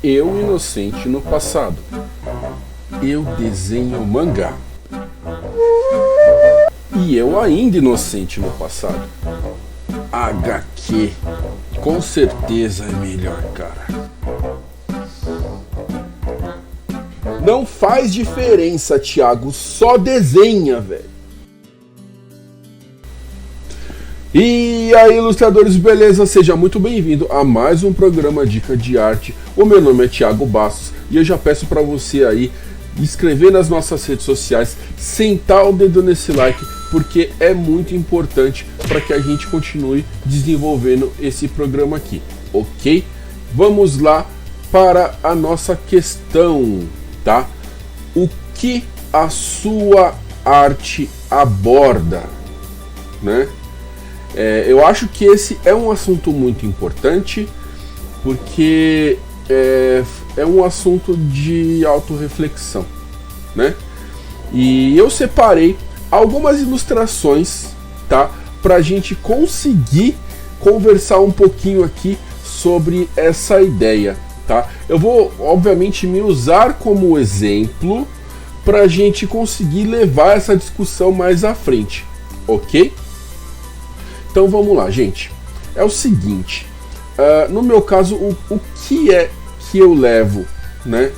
Eu, inocente no passado. Eu desenho mangá. E eu ainda inocente no passado. HQ. Com certeza é melhor, cara. Não faz diferença, Thiago. Só desenha, velho. E aí, ilustradores, beleza? Seja muito bem-vindo a mais um programa Dica de Arte. O meu nome é Thiago Bastos e eu já peço para você aí inscrever nas nossas redes sociais, sentar o dedo nesse like, porque é muito importante para que a gente continue desenvolvendo esse programa aqui, ok? Vamos lá para a nossa questão, tá? O que a sua arte aborda, né? Eu acho que esse é um assunto muito importante, porque é um assunto de autorreflexão, né? E eu separei algumas ilustrações, tá? Pra gente conseguir conversar um pouquinho aqui sobre essa ideia, tá? Eu vou, obviamente, me usar como exemplo pra gente conseguir levar essa discussão mais à frente, ok? Então vamos lá, gente. É o seguinte, no meu caso, o que é que eu levo, né,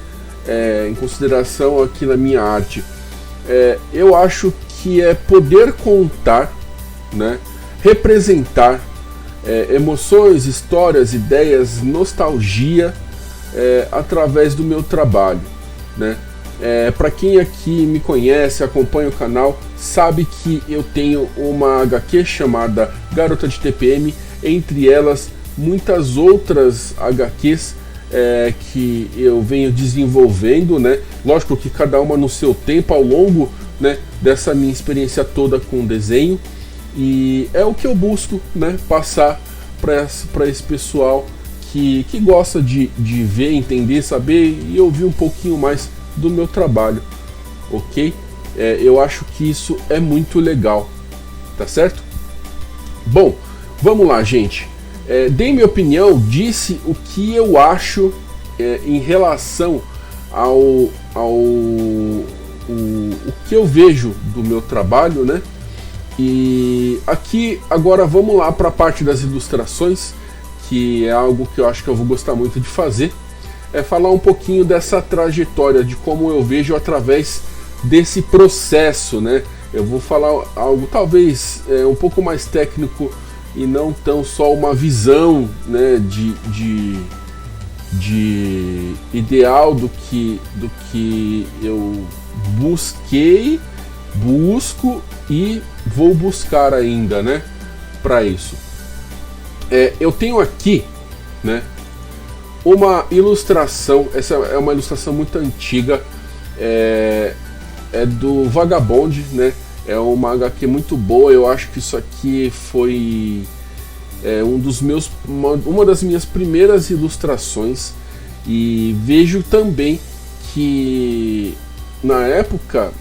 em consideração aqui na minha arte? Eu acho que é poder contar, né, representar emoções, histórias, ideias, nostalgia através do meu trabalho, né? Para quem aqui me conhece, acompanha o canal, sabe que eu tenho uma HQ chamada Garota de TPM, entre elas muitas outras HQs que eu venho desenvolvendo, né? Lógico que cada uma no seu tempo, ao longo, né, dessa minha experiência toda com desenho, e é o que eu busco, né, passar para esse pessoal que gosta de ver, entender, saber e ouvir um pouquinho mais do meu trabalho, ok? Eu acho que isso é muito legal, tá certo? Bom, vamos lá, gente. Dei minha opinião, disse o que eu acho em relação ao que eu vejo do meu trabalho, né? E aqui agora vamos lá para a parte das ilustrações, que é algo que eu acho que eu vou gostar muito de fazer. Falar um pouquinho dessa trajetória, de como eu vejo através desse processo, né? Eu vou falar algo talvez um pouco mais técnico e não tão só uma visão, né, de ideal do que eu busco e vou buscar ainda, né, para isso. Eu tenho aqui, né, uma ilustração. Essa é uma ilustração muito antiga, é do Vagabond, né? É uma HQ muito boa. Eu acho que isso aqui foi uma das minhas primeiras ilustrações, e vejo também que na época,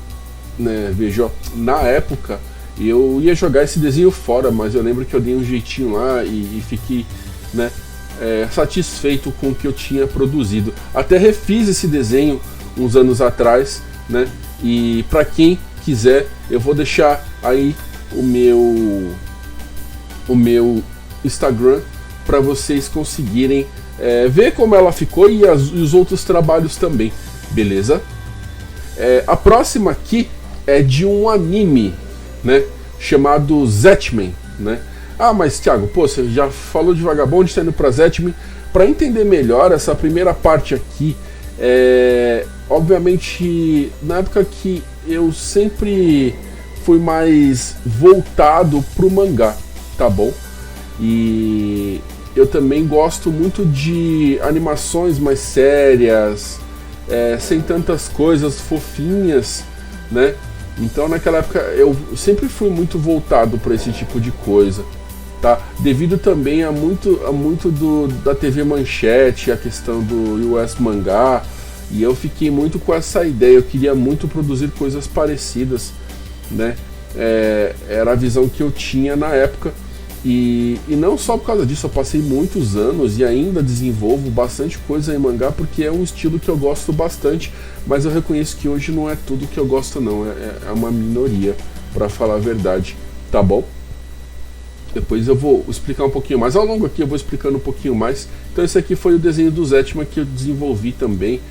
né, eu ia jogar esse desenho fora, mas eu lembro que eu dei um jeitinho lá e fiquei, né, satisfeito com o que eu tinha produzido. Até refiz esse desenho uns anos atrás, né? E para quem quiser, eu vou deixar aí o meu Instagram para vocês conseguirem ver como ela ficou e os outros trabalhos também, beleza? A próxima aqui é de um anime, né, chamado Zetman, né? Ah, mas Thiago, pô, você já falou de Vagabond, está indo pra Zetman. Para entender melhor essa primeira parte aqui, obviamente, na época que eu sempre fui mais voltado pro mangá, tá bom? E eu também gosto muito de animações mais sérias, sem tantas coisas fofinhas, né? Então naquela época eu sempre fui muito voltado para esse tipo de coisa, tá? Devido também a muito da TV Manchete, a questão do US Mangá, e eu fiquei muito com essa ideia. Eu queria muito produzir coisas parecidas, né? Era a visão que eu tinha na época, E não só por causa disso, eu passei muitos anos e ainda desenvolvo bastante coisa em mangá, porque é um estilo que eu gosto bastante, mas eu reconheço que hoje não é tudo que eu gosto não, é uma minoria, para falar a verdade, tá bom? Depois eu vou explicar um pouquinho mais, ao longo aqui eu vou explicando um pouquinho mais. Então esse aqui foi o desenho do Zetman que eu desenvolvi também.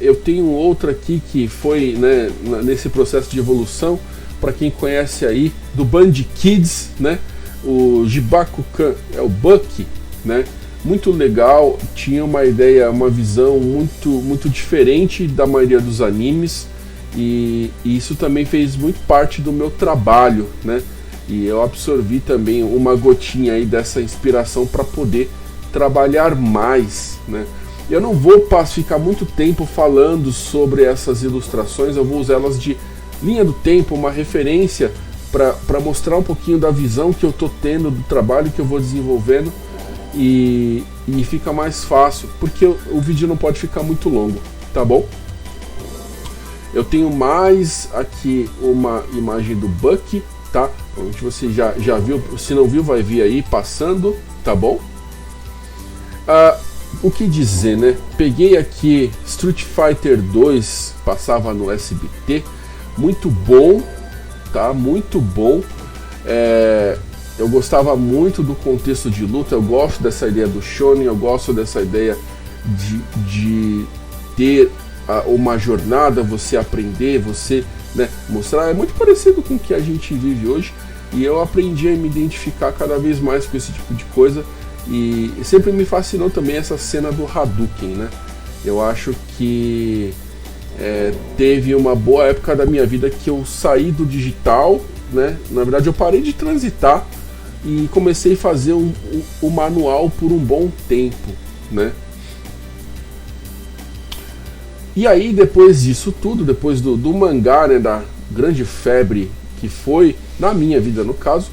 Eu tenho outro aqui que foi, né, nesse processo de evolução, para quem conhece aí, do Band Kids, né? O Jibaku-kan é o Bucky, né? Muito legal, tinha uma ideia, uma visão muito diferente da maioria dos animes, e isso também fez muito parte do meu trabalho, né? E eu absorvi também uma gotinha aí dessa inspiração para poder trabalhar mais, né? Eu não vou ficar muito tempo falando sobre essas ilustrações, eu vou usar elas de linha do tempo, uma referência para mostrar um pouquinho da visão que eu estou tendo do trabalho que eu vou desenvolvendo, e fica mais fácil, porque o vídeo não pode ficar muito longo, tá bom? Eu tenho mais aqui uma imagem do Bucky, tá? Onde você já viu, se não viu vai vir aí passando, tá bom? O que dizer, né? Peguei aqui Street Fighter 2, passava no SBT, muito bom, tá? Muito bom. Eu gostava muito do contexto de luta, eu gosto dessa ideia do shonen, eu gosto dessa ideia de ter uma jornada, você aprender, você, né, mostrar. É muito parecido com o que a gente vive hoje, e eu aprendi a me identificar cada vez mais com esse tipo de coisa, e sempre me fascinou também essa cena do Hadouken, né? Eu acho que teve uma boa época da minha vida que eu saí do digital, né? Na verdade eu parei de transitar e comecei a fazer o manual por um bom tempo, né? E aí depois disso tudo, depois do mangá, né, da grande febre que foi na minha vida no caso,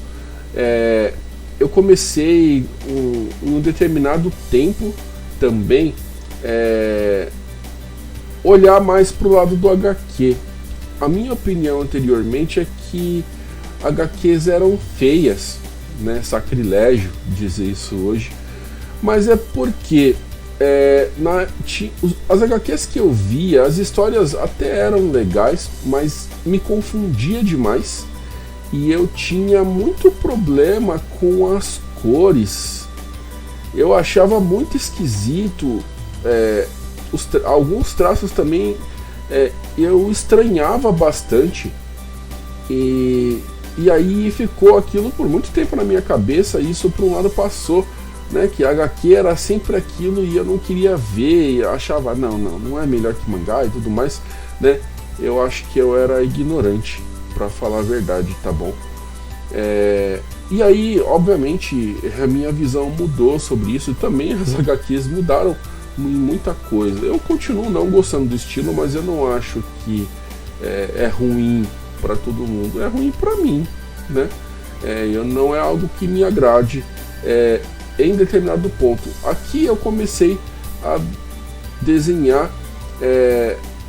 eu comecei em um determinado tempo também olhar mais pro lado do HQ. A minha opinião anteriormente é que HQs eram feias, né? Sacrilégio dizer isso hoje, mas é porque as HQs que eu via, as histórias até eram legais, mas me confundia demais, e eu tinha muito problema com as cores. Eu achava muito esquisito, alguns traços também eu estranhava bastante, e aí ficou aquilo por muito tempo na minha cabeça, e isso por um lado passou, né, que a HQ era sempre aquilo e eu não queria ver, e achava, não é melhor que mangá e tudo mais, né? Eu acho que eu era ignorante, pra falar a verdade, tá bom? E aí, obviamente, a minha visão mudou sobre isso, e também as HQs mudaram em muita coisa. Eu continuo não gostando do estilo, mas eu não acho que é ruim para todo mundo, é ruim para mim, né? Não é algo que me agrade em determinado ponto. Aqui eu comecei a desenhar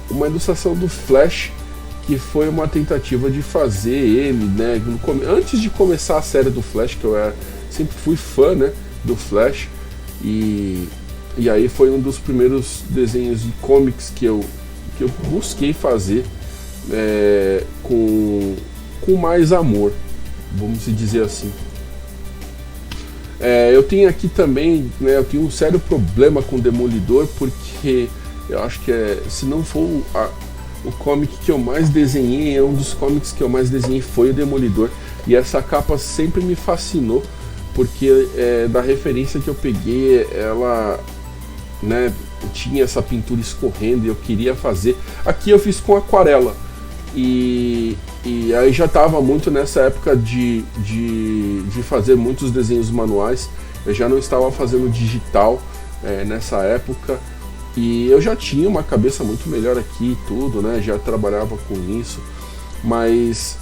uma ilustração do Flash, que foi uma tentativa de fazer ele, né, antes de começar a série do Flash, que eu sempre fui fã, né, do Flash, e aí foi um dos primeiros desenhos de comics que eu busquei fazer com mais amor, vamos dizer assim. Eu tenho aqui também, né, eu tenho um sério problema com Demolidor, porque eu acho que se não for o comic que eu mais desenhei, um dos comics que eu mais desenhei foi o Demolidor, e essa capa sempre me fascinou, porque da referência que eu peguei, ela, né, tinha essa pintura escorrendo e eu queria fazer. Aqui eu fiz com aquarela, e aí já estava muito nessa época de fazer muitos desenhos manuais. Eu já não estava fazendo digital nessa época, e eu já tinha uma cabeça muito melhor aqui e tudo, né? Já trabalhava com isso, mas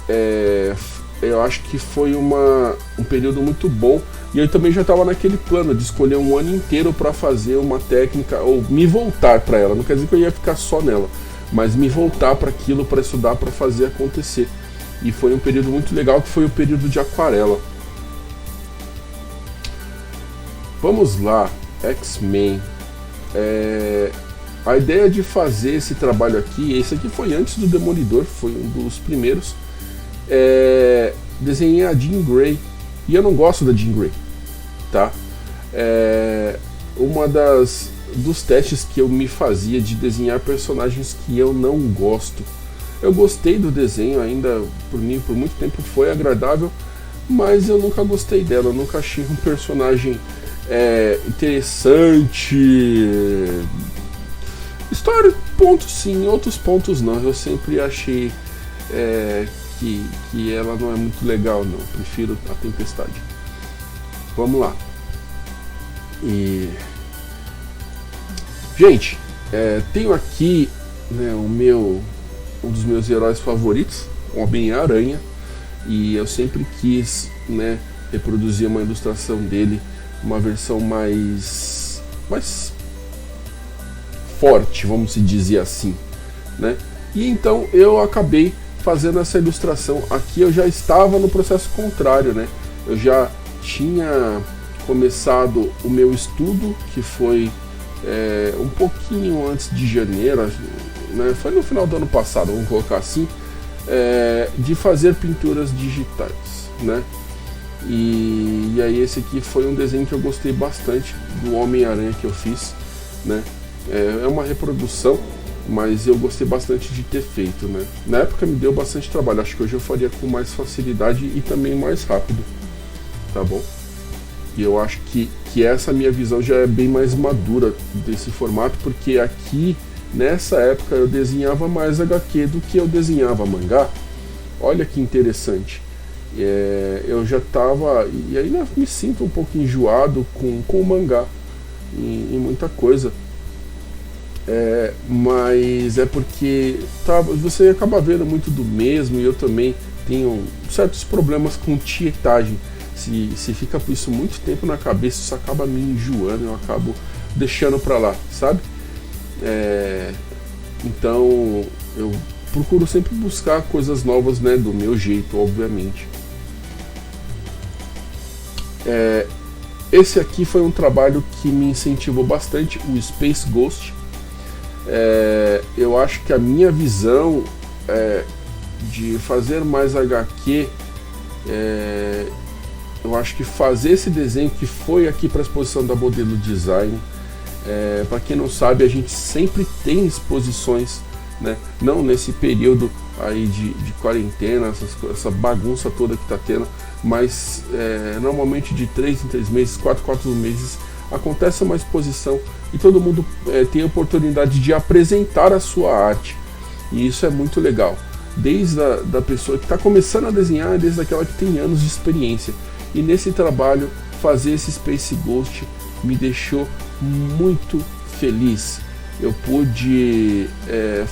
eu acho que foi um período muito bom, e eu também já estava naquele plano de escolher um ano inteiro para fazer uma técnica, ou me voltar para ela. Não quer dizer que eu ia ficar só nela, mas me voltar para aquilo, para estudar, para fazer acontecer. E foi um período muito legal, que foi o período de aquarela. Vamos lá, X-Men. A ideia de fazer esse trabalho aqui, esse aqui foi antes do Demolidor, foi um dos primeiros. Desenhei a Jean Grey, e eu não gosto da Jean Grey, tá? Uma dos testes que eu me fazia de desenhar personagens que eu não gosto. Eu gostei do desenho, ainda por mim, por muito tempo foi agradável, mas eu nunca gostei dela, eu nunca achei um personagem interessante. História, pontos sim, outros pontos não. Eu sempre achei que ela não é muito legal, não. Prefiro a Tempestade. Vamos lá. Gente, tenho aqui, né, um dos meus heróis favoritos, Homem-Aranha, e eu sempre quis, né, reproduzir uma ilustração dele, uma versão mais forte, vamos dizer assim, né? E então eu acabei fazendo essa ilustração. Aqui eu já estava no processo contrário, né? Eu já tinha começado o meu estudo, que foi um pouquinho antes de janeiro, né? Foi no final do ano passado, vamos colocar assim, de fazer pinturas digitais, né? E aí esse aqui foi um desenho que eu gostei bastante do Homem-Aranha que eu fiz, né? É uma reprodução, mas eu gostei bastante de ter feito, né? Na época me deu bastante trabalho, acho que hoje eu faria com mais facilidade e também mais rápido, tá bom? E eu acho que essa minha visão já é bem mais madura desse formato, porque aqui, nessa época, eu desenhava mais HQ do que eu desenhava mangá. Olha que interessante. Eu já estava, e ainda me sinto um pouco enjoado com o mangá em muita coisa. Mas é porque você acaba vendo muito do mesmo, e eu também tenho certos problemas com tietagem. Se fica isso muito tempo na cabeça, isso acaba me enjoando, eu acabo deixando pra lá, sabe? Então eu procuro sempre buscar coisas novas, né, do meu jeito, obviamente. Esse aqui foi um trabalho que me incentivou bastante, o Space Ghost. Eu acho que a minha visão de fazer mais HQ, eu acho que fazer esse desenho que foi aqui para a exposição da Modelo Design, para quem não sabe, a gente sempre tem exposições, né? Não nesse período aí de quarentena, essa bagunça toda que está tendo, mas normalmente de 3 em 3 meses, 4 em 4 meses, acontece uma exposição e todo mundo tem a oportunidade de apresentar a sua arte, e isso é muito legal, desde da pessoa que está começando a desenhar, desde aquela que tem anos de experiência. E nesse trabalho, fazer esse Space Ghost me deixou muito feliz. Eu pude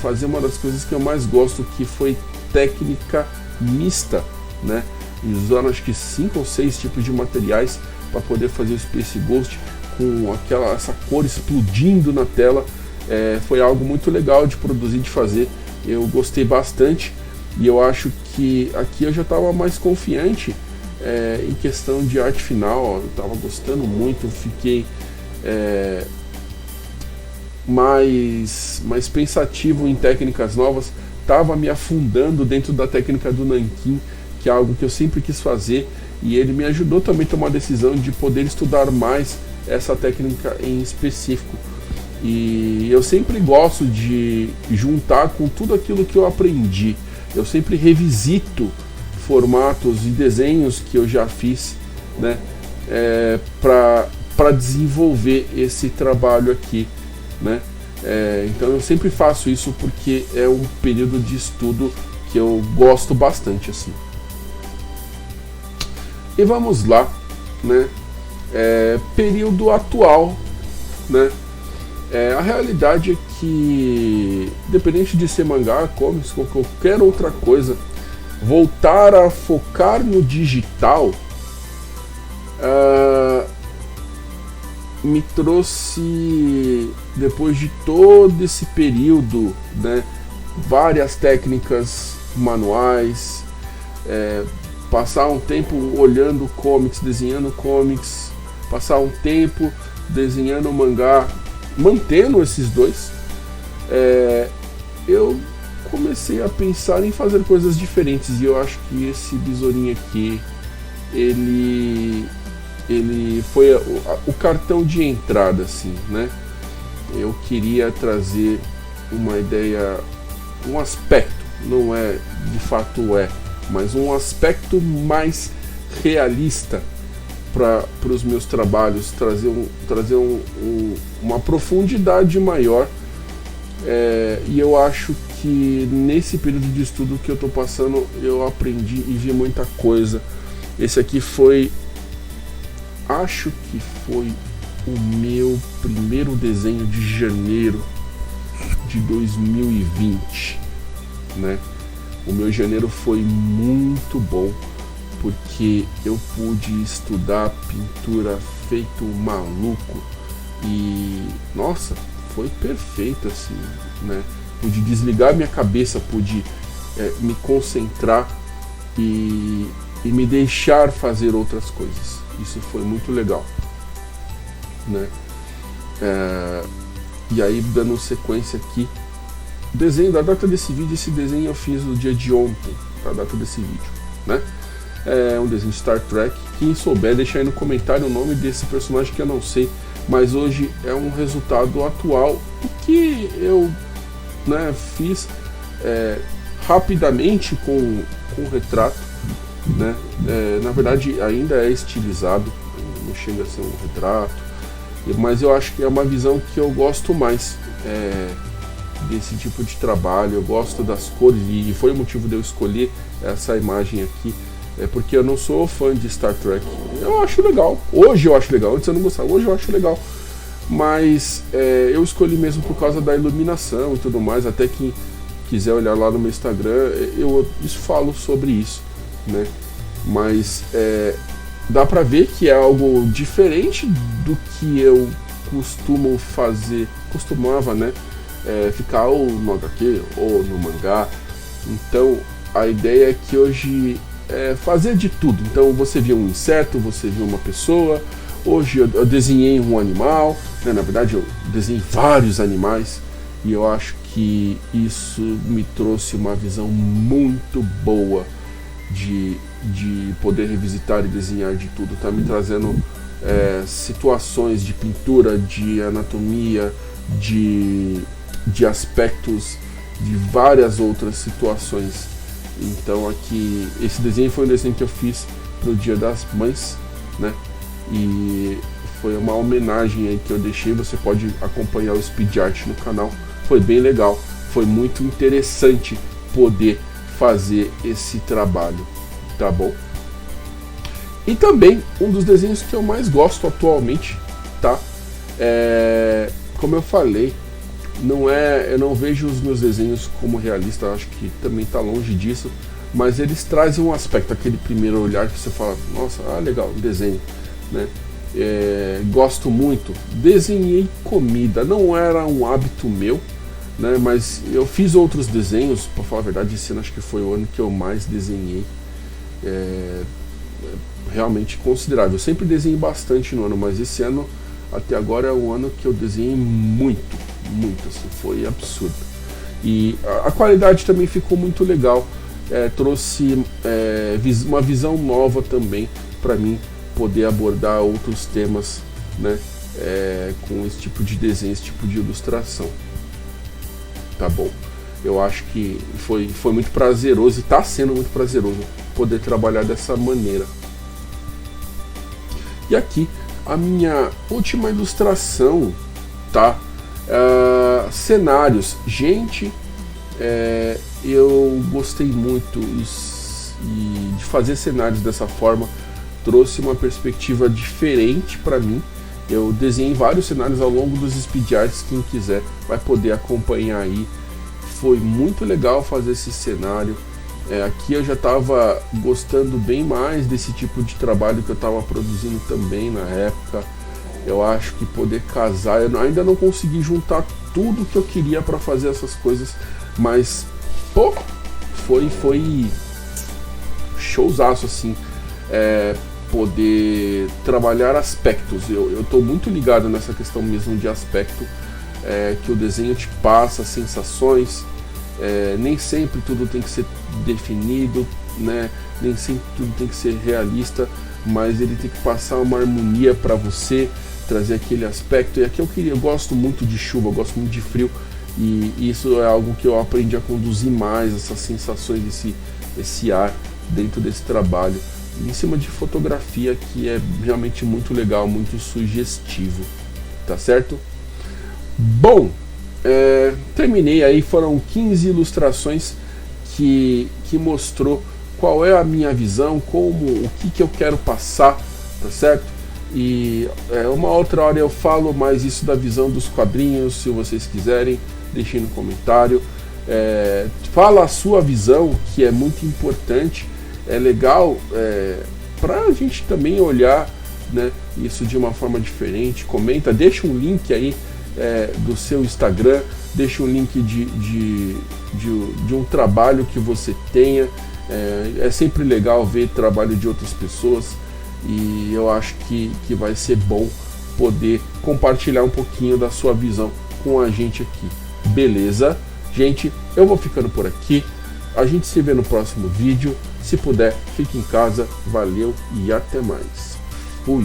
fazer uma das coisas que eu mais gosto, que foi técnica mista, né? Usando acho que 5 ou 6 tipos de materiais para poder fazer o Space Ghost com essa cor explodindo na tela. Foi algo muito legal de produzir, de fazer. Eu gostei bastante, e eu acho que aqui eu já estava mais confiante em questão de arte final. Eu estava gostando muito, fiquei mais pensativo em técnicas novas, estava me afundando dentro da técnica do nanquim, que é algo que eu sempre quis fazer, e ele me ajudou também a tomar a decisão de poder estudar mais essa técnica em específico. E eu sempre gosto de juntar com tudo aquilo que eu aprendi. Eu sempre revisito formatos e desenhos que eu já fiz, né, para desenvolver esse trabalho aqui, né? Então eu sempre faço isso porque é um período de estudo que eu gosto bastante, assim. E vamos lá, né? Período atual, né? A realidade é que, independente de ser mangá, comics ou qualquer outra coisa, voltar a focar no digital me trouxe, depois de todo esse período, né, várias técnicas manuais, passar um tempo olhando comics, desenhando comics, passar um tempo desenhando mangá, mantendo esses dois, eu comecei a pensar em fazer coisas diferentes, e eu acho que esse besourinho aqui, ele foi o cartão de entrada, assim, né? Eu queria trazer uma ideia, um aspecto, não é, de fato mas um aspecto mais realista para os meus trabalhos, trazer uma profundidade maior, e eu acho que nesse período de estudo que eu estou passando, eu aprendi e vi muita coisa. Esse aqui acho que foi o meu primeiro desenho de janeiro de 2020, né? O meu janeiro foi muito bom, porque eu pude estudar pintura feito um maluco, e nossa, foi perfeito, assim, né? Pude desligar minha cabeça, pude me concentrar e me deixar fazer outras coisas. Isso foi muito legal, né? E aí, dando sequência aqui, o desenho da data desse vídeo, esse desenho eu fiz no dia de ontem, a data desse vídeo, né? É um desenho de Star Trek. Quem souber, deixa aí no comentário o nome desse personagem, que eu não sei, mas hoje é um resultado atual que eu, né, fiz rapidamente com retrato, né? Na verdade ainda é estilizado, não chega a ser um retrato, mas eu acho que é uma visão que eu gosto mais desse tipo de trabalho. Eu gosto das cores, e foi o motivo de eu escolher essa imagem aqui, porque eu não sou fã de Star Trek. Eu acho legal, hoje eu acho legal, antes eu não gostava, hoje eu acho legal, mas eu escolhi mesmo por causa da iluminação e tudo mais. Até quem quiser olhar lá no meu Instagram, eu falo sobre isso, né? Mas dá pra ver que é algo diferente do que eu costumava, né? Ficar ou no HQ ou no mangá. Então a ideia é que hoje fazer de tudo. Então você viu um inseto, você viu uma pessoa. Hoje eu desenhei um animal, né? Na verdade eu desenhei vários animais, e eu acho que isso me trouxe uma visão muito boa de poder revisitar e desenhar de tudo. Tá me trazendo situações de pintura, de anatomia, de aspectos, de várias outras situações. Então aqui, esse desenho foi um desenho que eu fiz pro Dia das Mães, né? E foi uma homenagem aí que eu deixei. Você pode acompanhar o Speed Art no canal. Foi bem legal, foi muito interessante poder fazer esse trabalho, tá bom? E também um dos desenhos que eu mais gosto atualmente, tá? Como eu falei, eu não vejo os meus desenhos como realista, acho que também está longe disso, mas eles trazem um aspecto, aquele primeiro olhar que você fala, nossa, legal, um desenho, né? Gosto muito. Desenhei comida, não era um hábito meu, né? Mas eu fiz outros desenhos, para falar a verdade. Esse ano acho que foi o ano que eu mais desenhei, realmente considerável. Eu sempre desenhei bastante no ano, mas esse ano até agora é um ano que eu desenhei muito, assim, foi absurdo. E a qualidade também ficou muito legal, trouxe uma visão nova também para mim poder abordar outros temas, né, com esse tipo de desenho, esse tipo de ilustração, tá bom? Eu acho que foi muito prazeroso, e está sendo muito prazeroso poder trabalhar dessa maneira. E aqui a minha última ilustração, tá? Cenários. Gente, eu gostei muito de fazer cenários dessa forma. Trouxe uma perspectiva diferente para mim. Eu desenhei vários cenários ao longo dos Speed Arts. Quem quiser vai poder acompanhar aí. Foi muito legal fazer esse cenário. Aqui eu já estava gostando bem mais desse tipo de trabalho que eu estava produzindo também na época. Eu acho que poder casar, eu ainda não consegui juntar tudo que eu queria para fazer essas coisas, mas foi showzaço, assim. poder trabalhar aspectos. Eu estou muito ligado nessa questão mesmo de aspecto, que o desenho te passa sensações. Nem sempre tudo tem que ser definido, né? Nem sempre tudo tem que ser realista, mas ele tem que passar uma harmonia para você, trazer aquele aspecto. E aqui eu gosto muito de chuva, eu gosto muito de frio, e isso é algo que eu aprendi a conduzir mais, essas sensações, esse ar dentro desse trabalho, em cima de fotografia, que é realmente muito legal, muito sugestivo, tá certo? Bom, terminei aí, foram 15 ilustrações que mostrou qual é a minha visão, o que eu quero passar, tá certo? E uma outra hora eu falo mais isso da visão dos quadrinhos, se vocês quiserem, deixem no comentário. Fala a sua visão, que é muito importante, é legal para a gente também olhar, né, isso de uma forma diferente. Comenta, deixa um link aí do seu Instagram, deixa um link de um trabalho que você tenha. É sempre legal ver trabalho de outras pessoas, e eu acho que vai ser bom poder compartilhar um pouquinho da sua visão com a gente aqui. Beleza? Gente, eu vou ficando por aqui. A gente se vê no próximo vídeo. Se puder, fique em casa. Valeu e até mais.